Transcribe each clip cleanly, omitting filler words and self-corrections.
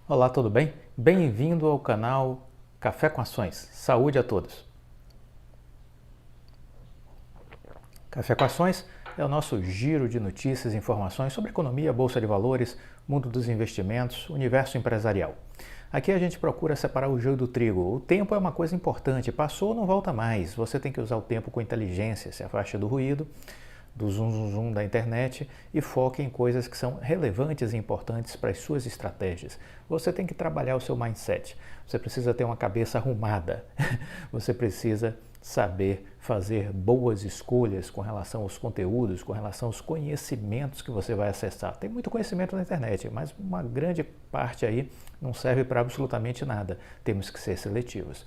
Olá, tudo bem? Bem-vindo ao canal Café com Ações. Saúde a todos. Café com Ações é o nosso giro de notícias e informações sobre economia, bolsa de valores, mundo dos investimentos, universo empresarial. Aqui a gente procura separar o joio do trigo. O tempo é uma coisa importante, passou não volta mais. Você tem que usar o tempo com inteligência, se afaste do ruído, do zum zum zum da internet e foque em coisas que são relevantes e importantes para as suas estratégias. Você tem que trabalhar o seu mindset, você precisa ter uma cabeça arrumada, você precisa saber fazer boas escolhas com relação aos conteúdos, com relação aos conhecimentos que você vai acessar. Tem muito conhecimento na internet, mas uma grande parte aí não serve para absolutamente nada. Temos que ser seletivos.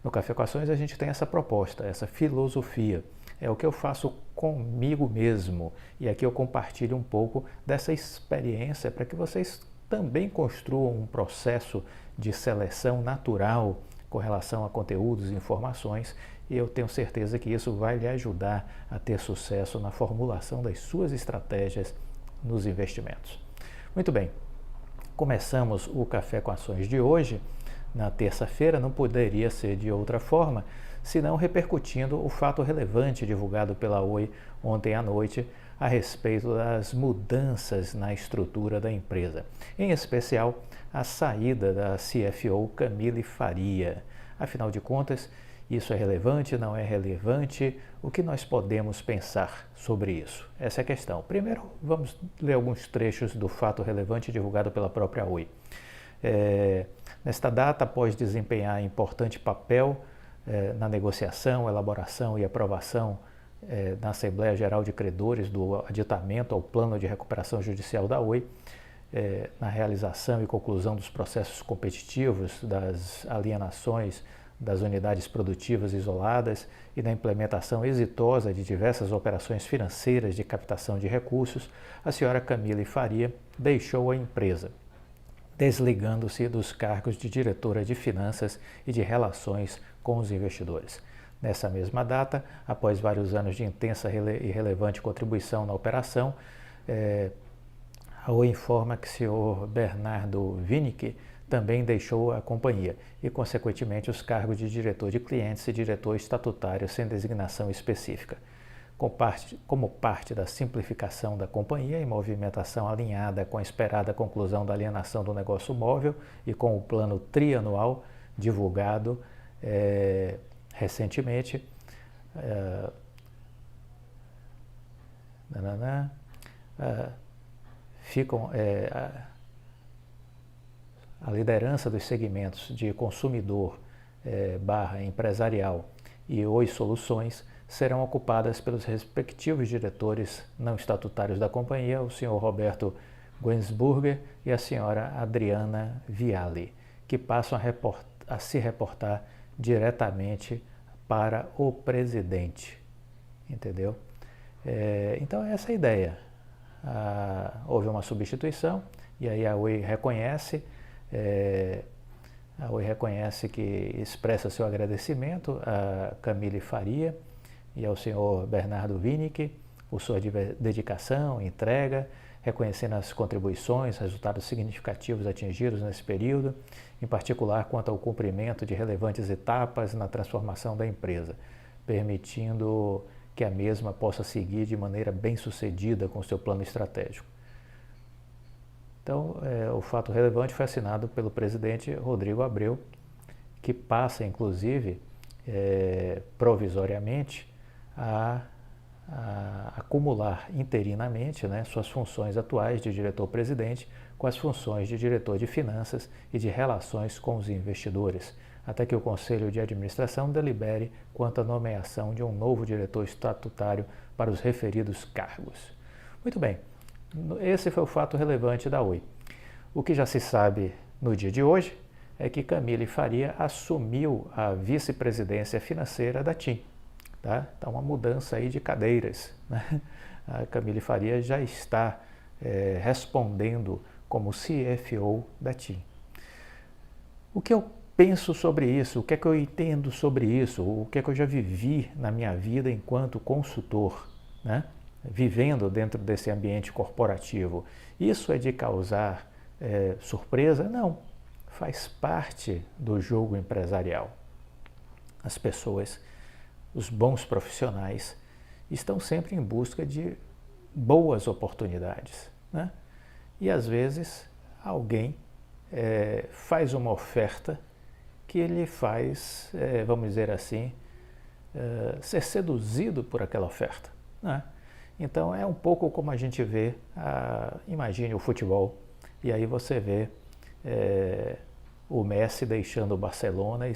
No Café com Ações a gente tem essa proposta, essa filosofia. É o que eu faço comigo mesmo. E aqui eu compartilho um pouco dessa experiência para que vocês também construam um processo de seleção natural com relação a conteúdos e informações. E eu tenho certeza que isso vai lhe ajudar a ter sucesso na formulação das suas estratégias nos investimentos. Muito bem, começamos o Café com Ações de hoje. Na terça-feira não poderia ser de outra forma, senão repercutindo o fato relevante divulgado pela Oi ontem à noite a respeito das mudanças na estrutura da empresa, em especial a saída da CFO Camille Faria. Afinal de contas, isso é relevante, não é relevante? O que nós podemos pensar sobre isso? Essa é a questão. Primeiro, vamos ler alguns trechos do fato relevante divulgado pela própria Oi. Nesta data, após desempenhar importante papel na negociação, elaboração e aprovação na Assembleia Geral de Credores do aditamento ao Plano de Recuperação Judicial da Oi, na realização e conclusão dos processos competitivos, das alienações das unidades produtivas isoladas e da implementação exitosa de diversas operações financeiras de captação de recursos, a senhora Camille Faria deixou a empresa, desligando-se dos cargos de diretora de finanças e de relações com os investidores. Nessa mesma data, após vários anos de intensa e relevante contribuição na operação, a Oi informa que o senhor Bernardo Winick também deixou a companhia e, consequentemente, os cargos de diretor de clientes e diretor estatutário sem designação específica. Como parte da simplificação da companhia e movimentação alinhada com a esperada conclusão da alienação do negócio móvel e com o plano trianual divulgado recentemente, a liderança dos segmentos de consumidor / empresarial e Oi Soluções serão ocupadas pelos respectivos diretores não estatutários da companhia, o senhor Roberto Guensburger e a senhora Adriana Viale, que passam a se reportar diretamente para o presidente, entendeu? Então essa é a ideia. Houve uma substituição e aí a Oi reconhece que expressa seu agradecimento a Camille Faria e ao senhor Bernardo Winick por sua dedicação, entrega, reconhecendo as contribuições, resultados significativos atingidos nesse período, em particular quanto ao cumprimento de relevantes etapas na transformação da empresa, permitindo que a mesma possa seguir de maneira bem-sucedida com seu plano estratégico. Então, o fato relevante foi assinado pelo presidente Rodrigo Abreu, que passa, inclusive, provisoriamente, a acumular interinamente, né, suas funções atuais de diretor-presidente com as funções de diretor de finanças e de relações com os investidores, até que o Conselho de Administração delibere quanto à nomeação de um novo diretor estatutário para os referidos cargos. Muito bem, esse foi o fato relevante da Oi. O que já se sabe no dia de hoje é que Camille Faria assumiu a vice-presidência financeira da TIM. Tá? Então, uma mudança aí de cadeiras, né? A Camille Faria já está respondendo como CFO da TIM. O que eu penso sobre isso? O que é que eu entendo sobre isso? O que é que eu já vivi na minha vida enquanto consultor, né? Vivendo dentro desse ambiente corporativo? Isso é de causar surpresa? Não. faz parte do jogo empresarial. As pessoas, os bons profissionais, estão sempre em busca de boas oportunidades, né? E às vezes alguém faz uma oferta que ele faz, vamos dizer assim, ser seduzido por aquela oferta, né? Então é um pouco como a gente vê, imagine o futebol, e aí você vê o Messi deixando o Barcelona e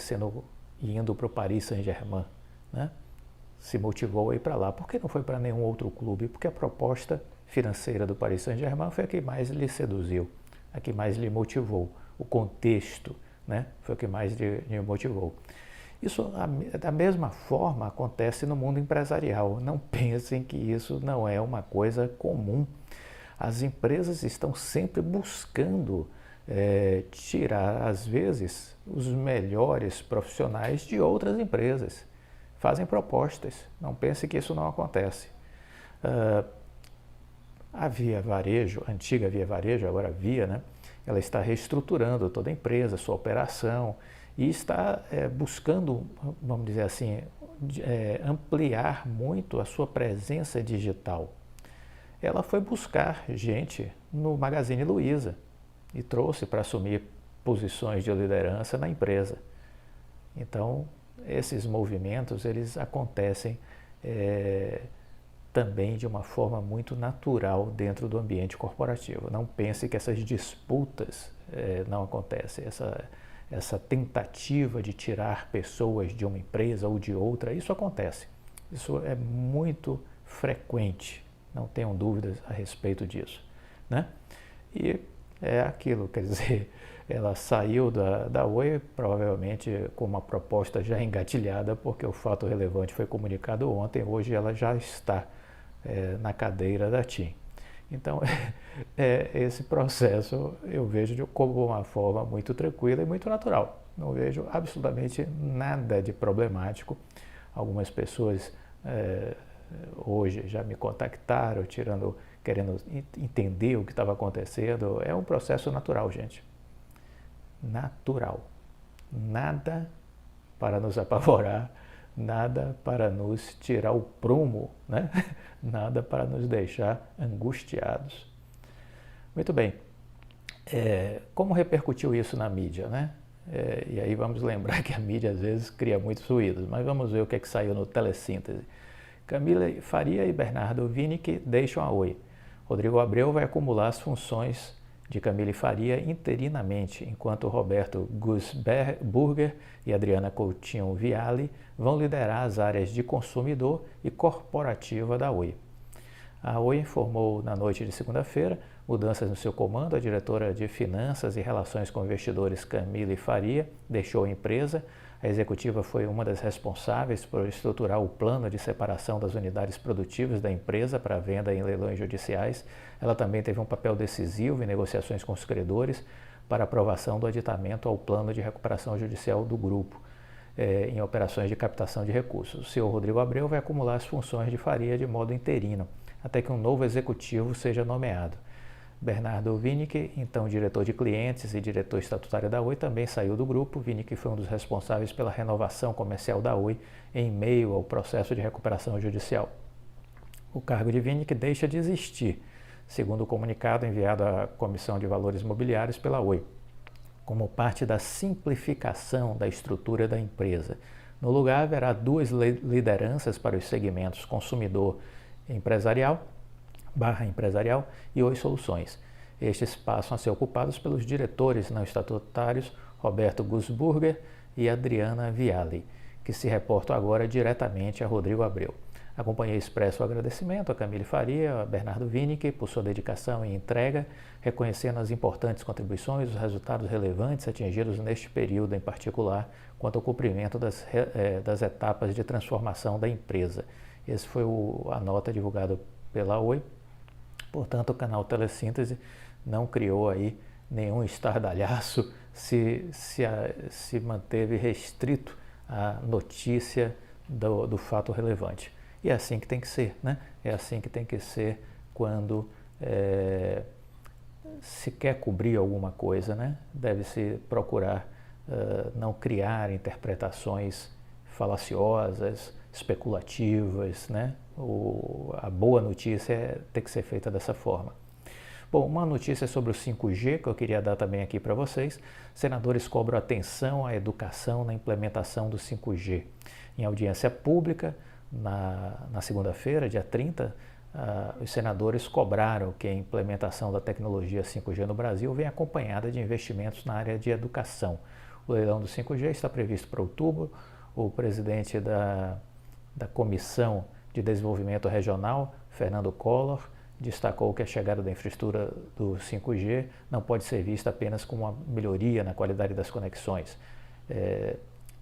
indo para o Paris Saint-Germain, né? Se motivou a ir para lá. Por que não foi para nenhum outro clube? Porque a proposta financeira do Paris Saint-Germain foi a que mais lhe seduziu, a que mais lhe motivou. O contexto, né, foi o que mais lhe motivou. Isso, da mesma forma, acontece no mundo empresarial. Não pensem que isso não é uma coisa comum. As empresas estão sempre buscando tirar, às vezes, os melhores profissionais de outras empresas. Fazem propostas. Não pense que isso não acontece. A Via Varejo, a antiga Via Varejo, agora Via, né? Ela está reestruturando toda a empresa, sua operação, e está buscando, vamos dizer assim, ampliar muito a sua presença digital. Ela foi buscar gente no Magazine Luiza e trouxe para assumir posições de liderança na empresa. Então, esses movimentos, eles acontecem também de uma forma muito natural dentro do ambiente corporativo. Não pense que essas disputas não acontecem, essa tentativa de tirar pessoas de uma empresa ou de outra, isso acontece. Isso é muito frequente, não tenham dúvidas a respeito disso, né? E é aquilo, quer dizer, ela saiu da Oi provavelmente com uma proposta já engatilhada, porque o fato relevante foi comunicado ontem, hoje ela já está na cadeira da TIM. Então, esse processo eu vejo como uma forma muito tranquila e muito natural. Não vejo absolutamente nada de problemático. Algumas pessoas hoje já me contactaram, querendo entender o que estava acontecendo. É um processo natural, gente. Natural. Nada para nos apavorar, nada para nos tirar o prumo, né? Nada para nos deixar angustiados. Muito bem. Como repercutiu isso na mídia, né? E aí vamos lembrar que a mídia às vezes cria muitos ruídos, mas vamos ver o que é que saiu no Telesíntese. Camille Faria e Bernardo Winick deixam a Oi. Rodrigo Abreu vai acumular as funções de Camille Faria interinamente, enquanto Roberto Gussburger e Adriana Coutinho Viale vão liderar as áreas de consumidor e corporativa da Oi. A Oi informou na noite de segunda-feira mudanças no seu comando. A diretora de Finanças e Relações com Investidores, Camille Faria, deixou a empresa. A executiva foi uma das responsáveis por estruturar o plano de separação das unidades produtivas da empresa para venda em leilões judiciais. Ela também teve um papel decisivo em negociações com os credores para aprovação do aditamento ao plano de recuperação judicial do grupo em operações de captação de recursos. O senhor Rodrigo Abreu vai acumular as funções de Faria de modo interino, até que um novo executivo seja nomeado. Bernardo Winick, então diretor de clientes e diretor estatutário da Oi, também saiu do grupo. Winick foi um dos responsáveis pela renovação comercial da Oi em meio ao processo de recuperação judicial. O cargo de Winick deixa de existir, segundo o comunicado enviado à Comissão de Valores Mobiliários pela Oi, como parte da simplificação da estrutura da empresa. No lugar, haverá duas lideranças para os segmentos consumidor empresarial e Oi Soluções. Estes passam a ser ocupados pelos diretores não estatutários Roberto Gussburger e Adriana Viale, que se reportam agora diretamente a Rodrigo Abreu. A companhia expressa o agradecimento a Camille Faria, a Bernardo Winick por sua dedicação e entrega, reconhecendo as importantes contribuições e os resultados relevantes atingidos neste período, em particular, quanto ao cumprimento das etapas de transformação da empresa. Essa foi a nota divulgada pela Oi. Portanto, o canal Telesíntese não criou aí nenhum estardalhaço, se manteve restrito à notícia do fato relevante. E é assim que tem que ser, né? É assim que tem que ser quando se quer cobrir alguma coisa, né, deve-se procurar não criar interpretações falaciosas, especulativas, né? A boa notícia tem que ser feita dessa forma. Bom, uma notícia sobre o 5G que eu queria dar também aqui para vocês. Senadores cobram atenção à educação na implementação do 5G. Em audiência pública, na segunda-feira, dia 30, os senadores cobraram que a implementação da tecnologia 5G no Brasil venha acompanhada de investimentos na área de educação. O leilão do 5G está previsto para outubro. O presidente da Comissão de Desenvolvimento Regional, Fernando Collor, destacou que a chegada da infraestrutura do 5G não pode ser vista apenas como uma melhoria na qualidade das conexões.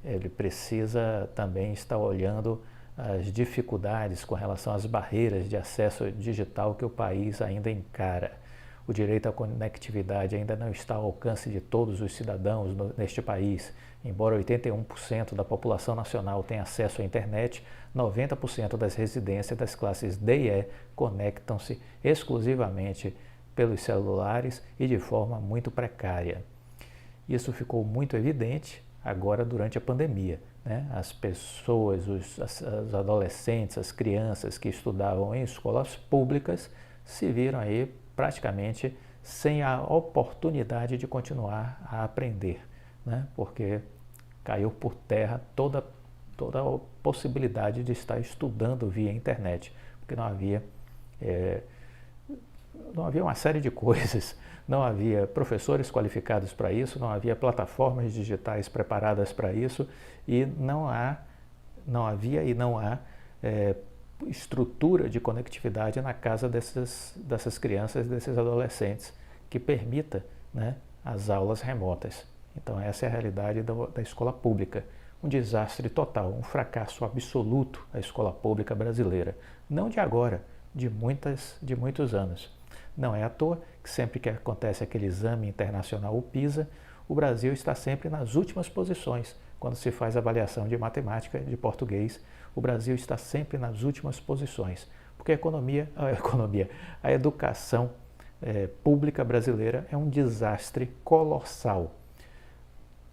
Ele precisa também estar olhando as dificuldades com relação às barreiras de acesso digital que o país ainda encara. O direito à conectividade ainda não está ao alcance de todos os cidadãos neste país. Embora 81% da população nacional tenha acesso à internet, 90% das residências das classes D e E conectam-se exclusivamente pelos celulares e de forma muito precária. Isso ficou muito evidente agora durante a pandemia, né? As pessoas, os adolescentes, as crianças que estudavam em escolas públicas se viram aí praticamente sem a oportunidade de continuar a aprender, né? Porque caiu por terra toda a possibilidade de estar estudando via internet, porque não havia uma série de coisas, não havia professores qualificados para isso, não havia plataformas digitais preparadas para isso e não havia e não há estrutura de conectividade na casa dessas crianças, desses adolescentes, que permita, né, as aulas remotas. Então essa é a realidade da escola pública. Um desastre total, um fracasso absoluto a escola pública brasileira. Não de agora, de muitos anos. Não é à toa que sempre que acontece aquele exame internacional, o PISA, o Brasil está sempre nas últimas posições. Quando se faz avaliação de matemática, de português, o Brasil está sempre nas últimas posições. Porque a educação pública brasileira é um desastre colossal.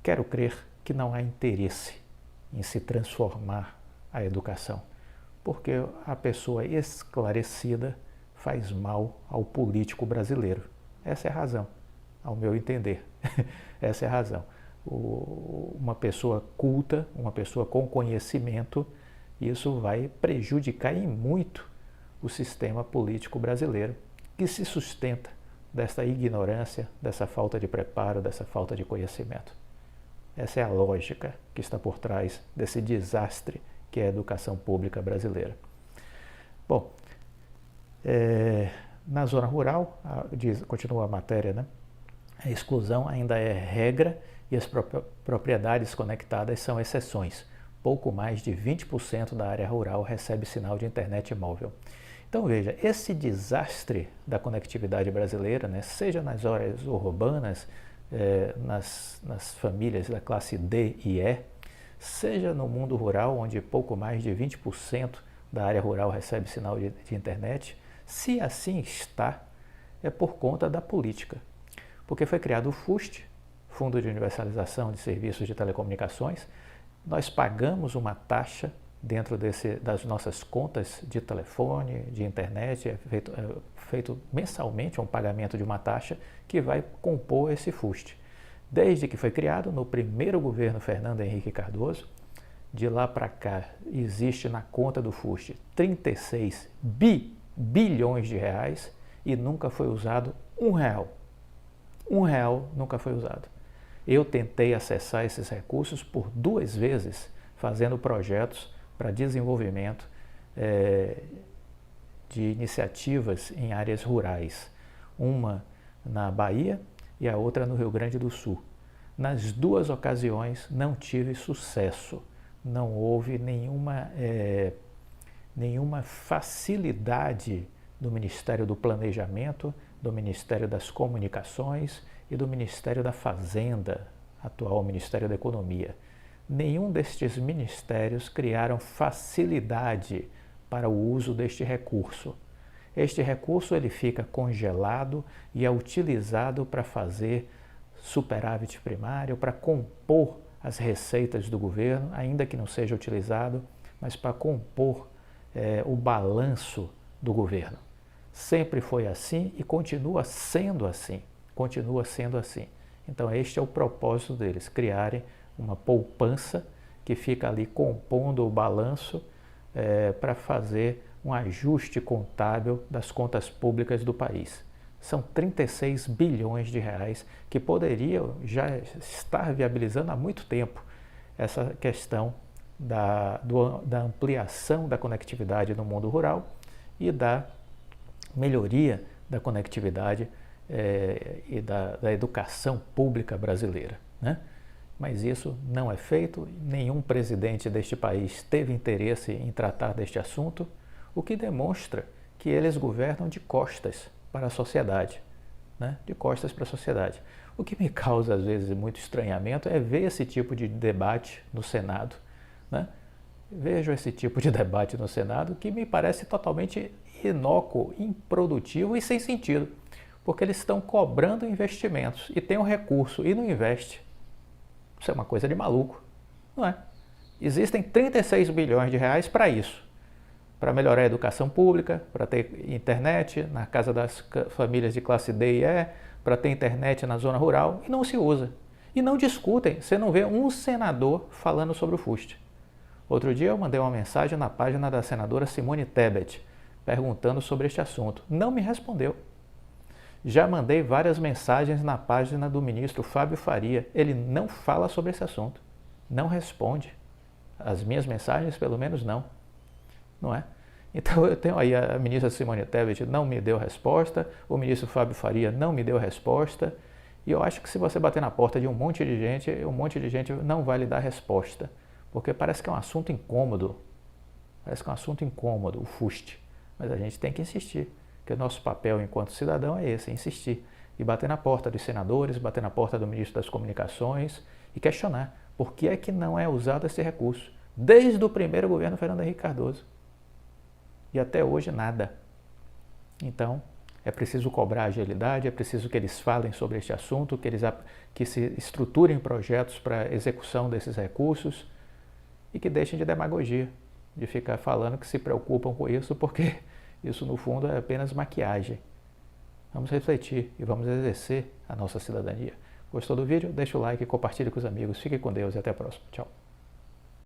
Quero crer que não há interesse em se transformar a educação, porque a pessoa esclarecida faz mal ao político brasileiro. Essa é a razão, ao meu entender. Essa é a razão. Uma pessoa culta, uma pessoa com conhecimento, isso vai prejudicar em muito o sistema político brasileiro, que se sustenta dessa ignorância, dessa falta de preparo, dessa falta de conhecimento. Essa é a lógica que está por trás desse desastre que é a educação pública brasileira. Bom, na zona rural, continua a matéria, né? A exclusão ainda é regra e as propriedades conectadas são exceções. Pouco mais de 20% da área rural recebe sinal de internet móvel. Então veja, esse desastre da conectividade brasileira, né, seja nas áreas urbanas, nas famílias da classe D e E, seja no mundo rural, onde pouco mais de 20% da área rural recebe sinal de internet, se assim está, é por conta da política. Porque foi criado o FUST, Fundo de Universalização de Serviços de Telecomunicações, nós pagamos uma taxa dentro das nossas contas de telefone, de internet, é feito mensalmente um pagamento de uma taxa que vai compor esse FUST. Desde que foi criado, no primeiro governo Fernando Henrique Cardoso, de lá para cá existe na conta do FUST 36 bilhões de reais e nunca foi usado R$1. R$1 nunca foi usado. Eu tentei acessar esses recursos por 2 vezes, fazendo projetos para desenvolvimento de iniciativas em áreas rurais. Uma na Bahia e a outra no Rio Grande do Sul. Nas 2 ocasiões não tive sucesso, não houve nenhuma facilidade do Ministério do Planejamento, do Ministério das Comunicações e do Ministério da Fazenda, atual Ministério da Economia. Nenhum destes ministérios criaram facilidade para o uso deste recurso. Este recurso ele fica congelado e é utilizado para fazer superávit primário, para compor as receitas do governo, ainda que não seja utilizado, mas para compor o balanço do governo. Sempre foi assim e continua sendo assim. Continua sendo assim. Então este é o propósito deles, criarem uma poupança que fica ali compondo o balanço para fazer um ajuste contábil das contas públicas do país. São 36 bilhões de reais que poderiam já estar viabilizando há muito tempo essa questão da ampliação da conectividade no mundo rural e da melhoria da conectividade e da educação pública brasileira, né? Mas isso não é feito, nenhum presidente deste país teve interesse em tratar deste assunto, o que demonstra que eles governam de costas para a sociedade, né? De costas para a sociedade. O que me causa, às vezes, muito estranhamento é ver esse tipo de debate no Senado, né? Vejo esse tipo de debate no Senado que me parece totalmente inócuo, improdutivo e sem sentido, porque eles estão cobrando investimentos e tem um recurso e não investe. Isso é uma coisa de maluco, não é? Existem 36 bilhões de reais para isso, para melhorar a educação pública, para ter internet na casa das famílias de classe D e E, para ter internet na zona rural, e não se usa. E não discutem, você não vê um senador falando sobre o FUST. Outro dia eu mandei uma mensagem na página da senadora Simone Tebet, perguntando sobre este assunto. Não me respondeu. Já mandei várias mensagens na página do ministro Fábio Faria. Ele não fala sobre esse assunto. Não responde. As minhas mensagens, pelo menos, não. Não é? Então eu tenho aí a ministra Simone Tebet não me deu resposta, o ministro Fábio Faria não me deu resposta, e eu acho que se você bater na porta de um monte de gente não vai lhe dar resposta, porque parece que é um assunto incômodo. Parece que é um assunto incômodo, o FUST. Mas a gente tem que insistir. Porque o nosso papel enquanto cidadão é esse, insistir. E bater na porta dos senadores, bater na porta do ministro das Comunicações e questionar por que é que não é usado esse recurso. Desde o primeiro governo Fernando Henrique Cardoso. E até hoje nada. Então, é preciso cobrar agilidade, é preciso que eles falem sobre este assunto, que se estruturem projetos para execução desses recursos e que deixem de demagogia, de ficar falando que se preocupam com isso, porque isso, no fundo, é apenas maquiagem. Vamos refletir e vamos exercer a nossa cidadania. Gostou do vídeo? Deixa o like, compartilhe com os amigos. Fique com Deus e até a próxima. Tchau.